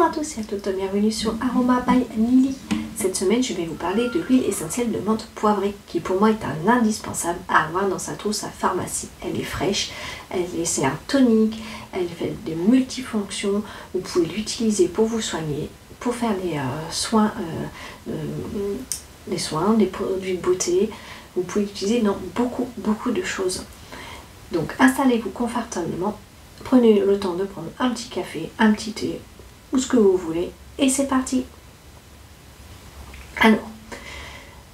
à tous et à toutes, bienvenue sur Aroma by Nili. Cette semaine, je vais vous parler de l'huile essentielle de menthe poivrée qui pour moi est un indispensable à avoir dans sa trousse à pharmacie. Elle est fraîche, c'est un tonique, elle fait des multifonctions. Vous pouvez l'utiliser pour vous soigner, pour faire des soins, des produits de beauté. Vous pouvez l'utiliser dans beaucoup de choses. Donc installez-vous confortablement, prenez le temps de prendre un petit café, un petit thé ou ce que vous voulez et c'est parti. Alors,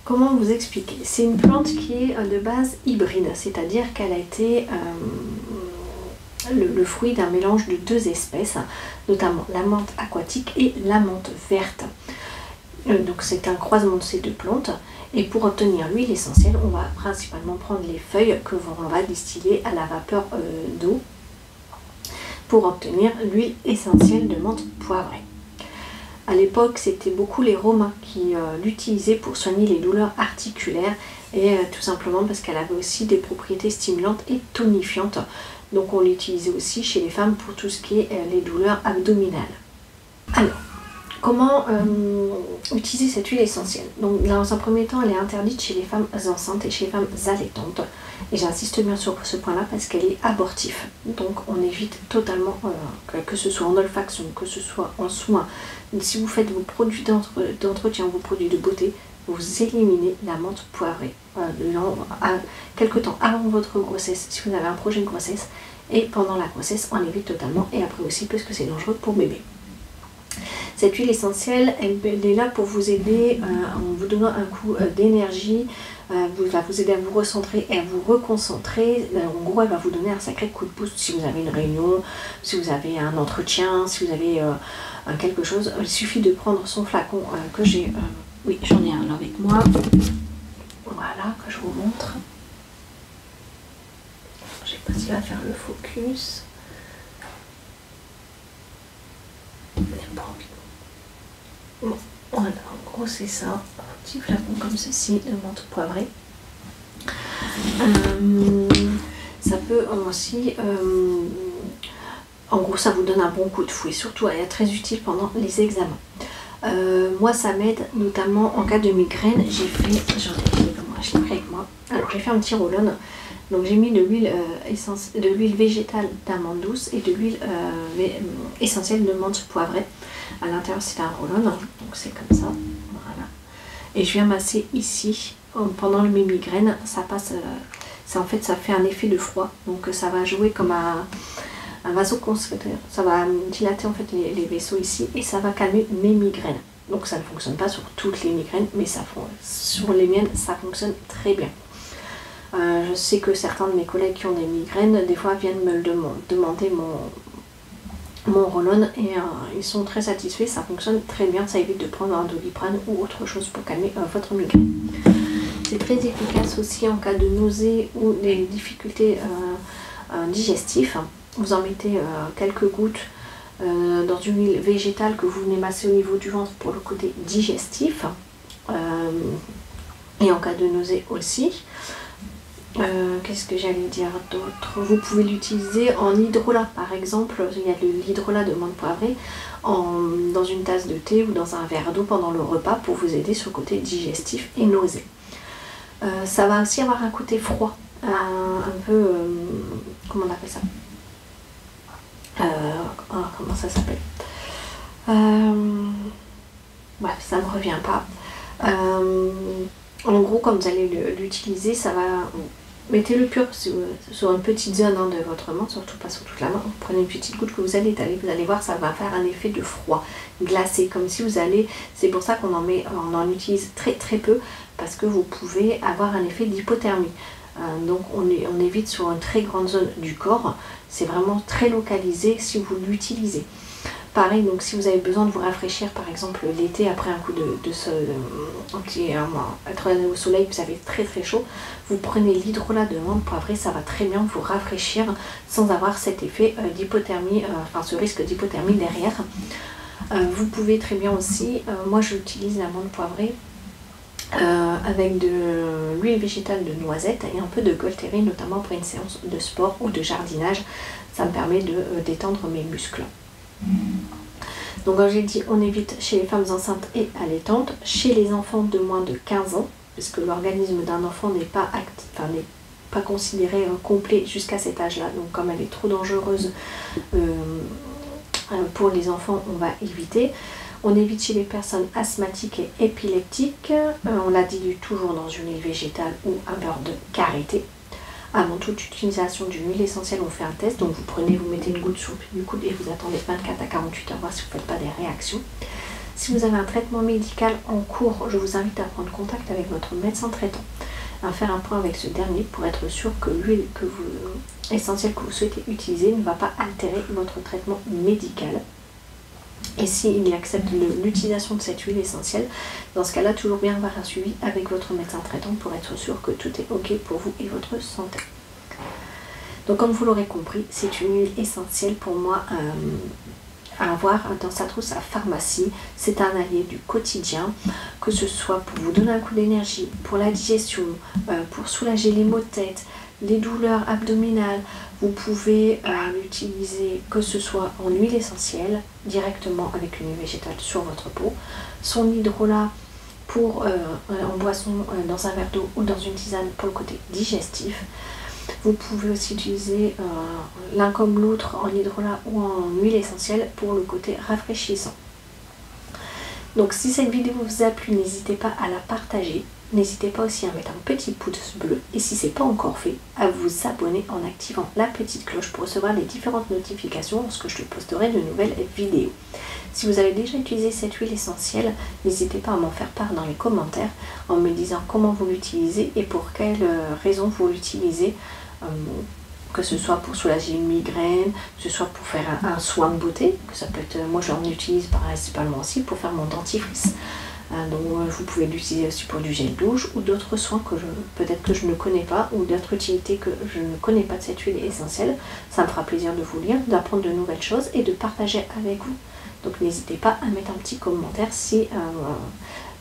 comment vous expliquer? C'est une plante qui est de base hybride, c'est-à-dire qu'elle a été le fruit d'un mélange de deux espèces, notamment la menthe aquatique et la menthe verte. Donc c'est un croisement de ces deux plantes. Et pour obtenir l'huile essentielle, on va principalement prendre les feuilles que l'on va distiller à la vapeur d'eau pour obtenir l'huile essentielle de menthe poivrée. À l'époque, c'était beaucoup les Romains qui l'utilisaient pour soigner les douleurs articulaires et tout simplement parce qu'elle avait aussi des propriétés stimulantes et tonifiantes. Donc on l'utilisait aussi chez les femmes pour tout ce qui est les douleurs abdominales. Alors, comment utiliser cette huile essentielle? Donc dans un premier temps, elle est interdite chez les femmes enceintes et chez les femmes allaitantes. Et j'insiste bien sur ce point-là parce qu'elle est abortive. Donc on évite totalement, que ce soit en olfaction, que ce soit en soins. Si vous faites vos produits d'entretien, vos produits de beauté, vous éliminez la menthe poivrée. Quelque temps avant votre grossesse, si vous avez un projet de grossesse, et pendant la grossesse, on évite totalement. Et après aussi parce que c'est dangereux pour bébé. Cette huile essentielle, elle est là pour vous aider en vous donnant un coup d'énergie, va vous aider à vous recentrer et à vous reconcentrer. En gros, elle va vous donner un sacré coup de pouce si vous avez une réunion, si vous avez un entretien, si vous avez quelque chose. Il suffit de prendre son flacon que j'ai, oui j'en ai un là avec moi, voilà, que je vous montre. Je sais pas s'il va faire le focus. Bon, voilà, en gros c'est ça, un petit flacon comme ceci de menthe poivrée. Ça peut aussi, en gros ça vous donne un bon coup de fouet, surtout elle est très utile pendant les examens. Moi ça m'aide notamment en cas de migraine. J'ai fait, je l'ai pris avec moi, alors j'ai fait un petit roll-on. Donc j'ai mis de l'huile végétale d'amande douce et de l'huile essentielle de menthe poivrée. À l'intérieur c'est un roll-on, donc c'est comme ça, voilà. Et je viens masser ici, pendant mes migraines, ça passe, en fait ça fait un effet de froid. Donc ça va jouer comme un vasoconstricteur, ça va dilater en fait les vaisseaux ici et ça va calmer mes migraines. Donc ça ne fonctionne pas sur toutes les migraines, mais sur les miennes ça fonctionne très bien. Je sais que certains de mes collègues qui ont des migraines, des fois viennent me demander mon roll-on et ils sont très satisfaits, ça fonctionne très bien, ça évite de prendre un Doliprane ou autre chose pour calmer votre migraine. C'est très efficace aussi en cas de nausées ou des difficultés digestives. Vous en mettez quelques gouttes dans une huile végétale que vous venez masser au niveau du ventre pour le côté digestif et en cas de nausée aussi. Qu'est-ce que j'allais dire d'autre? Vous pouvez l'utiliser en hydrolat par exemple. Il y a de l'hydrolat de menthe poivrée dans une tasse de thé ou dans un verre d'eau pendant le repas pour vous aider sur le côté digestif et nausée. Ça va aussi avoir un côté froid, un peu, comment on appelle ça, comment ça s'appelle, bref ça me revient pas. En gros, quand vous allez l'utiliser, ça va... Mettez-le pur sur une petite zone de votre main, surtout pas sur toute la main. Vous prenez une petite goutte que vous allez étaler, vous allez voir, ça va faire un effet de froid, glacé, comme si vous allez... C'est pour ça qu'on en utilise très peu, parce que vous pouvez avoir un effet d'hypothermie. Donc on évite sur une très grande zone du corps, c'est vraiment très localisé si vous l'utilisez. Pareil, donc si vous avez besoin de vous rafraîchir par exemple l'été après un coup être au soleil, vous avez très chaud, vous prenez l'hydrolat de menthe poivrée, ça va très bien vous rafraîchir sans avoir cet effet d'hypothermie, enfin ce risque d'hypothermie derrière. Vous pouvez très bien aussi, moi j'utilise la menthe poivrée avec de l'huile végétale de noisette et un peu de Golteri, notamment pour une séance de sport ou de jardinage. Ça me permet de détendre mes muscles. Donc comme j'ai dit, on évite chez les femmes enceintes et allaitantes, chez les enfants de moins de 15 ans, puisque l'organisme d'un enfant n'est pas n'est pas considéré complet jusqu'à cet âge-là. Donc comme elle est trop dangereuse pour les enfants, on va éviter. On évite chez les personnes asthmatiques et épileptiques. On la dilue toujours dans une huile végétale ou un beurre de karité. Avant toute utilisation d'une huile essentielle, on fait un test. Donc vous prenez, vous mettez une goutte sur le coude et vous attendez 24 à 48 heures, voir si vous ne faites pas des réactions. Si vous avez un traitement médical en cours, je vous invite à prendre contact avec votre médecin traitant, à faire un point avec ce dernier pour être sûr que l'huile essentielle que vous souhaitez utiliser ne va pas altérer votre traitement médical. Et s'il accepte l'utilisation de cette huile essentielle, dans ce cas-là, toujours bien avoir un suivi avec votre médecin traitant pour être sûr que tout est ok pour vous et votre santé. Donc comme vous l'aurez compris, c'est une huile essentielle pour moi à avoir dans sa trousse à pharmacie. C'est un allié du quotidien, que ce soit pour vous donner un coup d'énergie, pour la digestion, pour soulager les maux de tête, les douleurs abdominales. Vous pouvez l'utiliser que ce soit en huile essentielle, directement avec une huile végétale sur votre peau, son hydrolat pour en boisson dans un verre d'eau ou dans une tisane pour le côté digestif. Vous pouvez aussi utiliser l'un comme l'autre en hydrolat ou en huile essentielle pour le côté rafraîchissant. Donc si cette vidéo vous a plu, n'hésitez pas à la partager. N'hésitez pas aussi à mettre un petit pouce bleu et si ce n'est pas encore fait, à vous abonner en activant la petite cloche pour recevoir les différentes notifications lorsque je posterai de nouvelles vidéos. Si vous avez déjà utilisé cette huile essentielle, n'hésitez pas à m'en faire part dans les commentaires en me disant comment vous l'utilisez et pour quelles raisons vous l'utilisez. Que ce soit pour soulager une migraine, que ce soit pour faire un soin de beauté, que ça peut être, moi j'en utilise principalement aussi pour faire mon dentifrice. Donc vous pouvez l'utiliser aussi pour du gel douche ou d'autres soins que peut-être que je ne connais pas ou d'autres utilités que je ne connais pas de cette huile essentielle. Ça me fera plaisir de vous lire, d'apprendre de nouvelles choses et de partager avec vous. Donc n'hésitez pas à mettre un petit commentaire si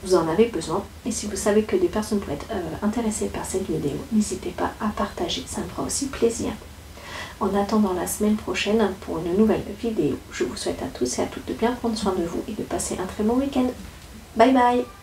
vous en avez besoin. Et si vous savez que des personnes pourraient être intéressées par cette vidéo, n'hésitez pas à partager, ça me fera aussi plaisir. En attendant la semaine prochaine pour une nouvelle vidéo, je vous souhaite à tous et à toutes de bien prendre soin de vous et de passer un très bon week-end. Bye bye!